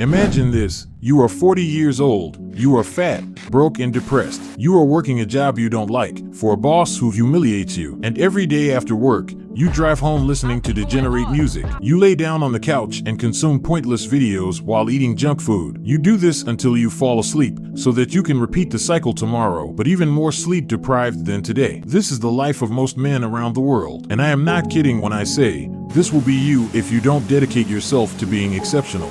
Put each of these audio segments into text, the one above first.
Imagine this. You are 40 years old. You are fat, broke, and depressed. You are working a job you don't like, for a boss who humiliates you. And every day after work, you drive home listening to degenerate music. You lay down on the couch and consume pointless videos while eating junk food. You do this until you fall asleep, so that you can repeat the cycle tomorrow, but even more sleep deprived than today. This is the life of most men around the world. And I am not kidding when I say, this will be you if you don't dedicate yourself to being exceptional.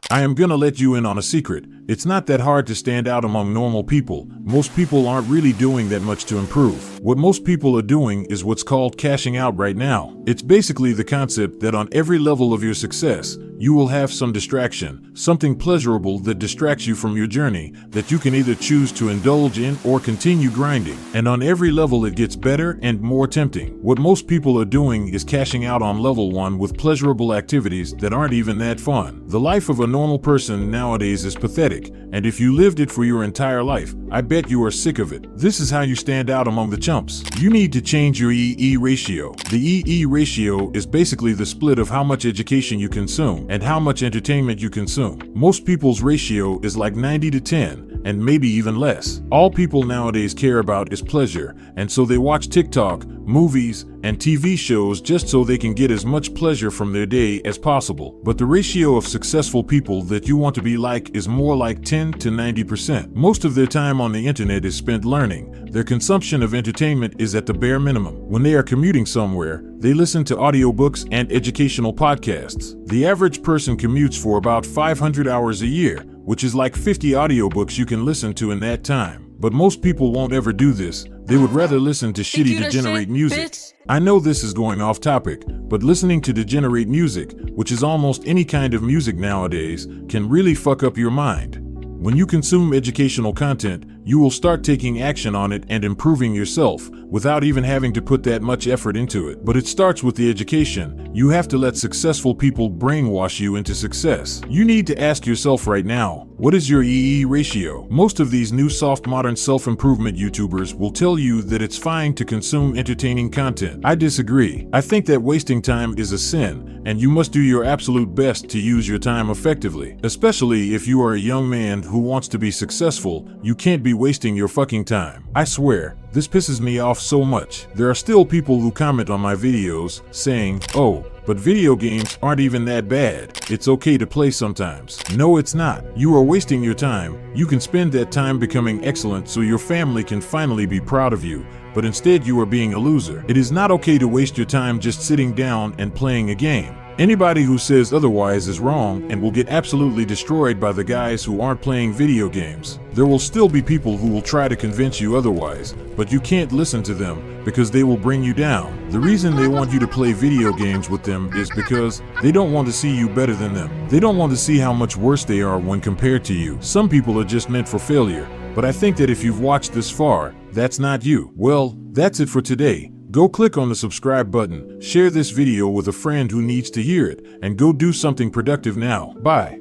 I am gonna let you in on a secret. It's not that hard to stand out among normal people. Most people aren't really doing that much to improve. What most people are doing is what's called cashing out right now. It's basically the concept that on every level of your success, you will have some distraction, something pleasurable that distracts you from your journey that you can either choose to indulge in or continue grinding. And on every level it gets better and more tempting. What most people are doing is cashing out on level 1 with pleasurable activities that aren't even that fun. The life of a normal person nowadays is pathetic, and if you lived it for your entire life, I bet you are sick of it. This is how you stand out among the chumps. You need to change your EE ratio. The EE ratio is basically the split of how much education you consume and how much entertainment you consume. Most people's ratio is like 90 to 10, and maybe even less. All people nowadays care about is pleasure, and so they watch TikTok, movies, and TV shows just so they can get as much pleasure from their day as possible. But the ratio of successful people that you want to be like is more like 10 to 90%. Most of their time on the internet is spent learning. Their consumption of entertainment is at the bare minimum. When they are commuting somewhere, they listen to audiobooks and educational podcasts. The average person commutes for about 500 hours a year, which is like 50 audiobooks you can listen to in that time. But most people won't ever do this. They would rather listen to shitty degenerate music. I know this is going off topic, but listening to degenerate music, which is almost any kind of music nowadays, can really fuck up your mind. When you consume educational content, you will start taking action on it and improving yourself without even having to put that much effort into it. But it starts with the education. You have to let successful people brainwash you into success. You need to ask yourself right now, what is your EE ratio? Most of these new soft modern self-improvement YouTubers will tell you that it's fine to consume entertaining content. I disagree. I think that wasting time is a sin, and you must do your absolute best to use your time effectively. Especially if you are a young man who wants to be successful, you can't be wasting your fucking time. I swear, this pisses me off so much. There are still people who comment on my videos saying, oh, but video games aren't even that bad. It's okay to play sometimes. No, it's not. You are wasting your time. You can spend that time becoming excellent so your family can finally be proud of you. But instead you are being a loser. It is not okay to waste your time just sitting down and playing a game. Anybody who says otherwise is wrong and will get absolutely destroyed by the guys who aren't playing video games. There will still be people who will try to convince you otherwise, but you can't listen to them because they will bring you down. The reason they want you to play video games with them is because they don't want to see you better than them. They don't want to see how much worse they are when compared to you. Some people are just meant for failure, but I think that if you've watched this far, that's not you. Well, that's it for today. Go click on the subscribe button, share this video with a friend who needs to hear it, and go do something productive now. Bye.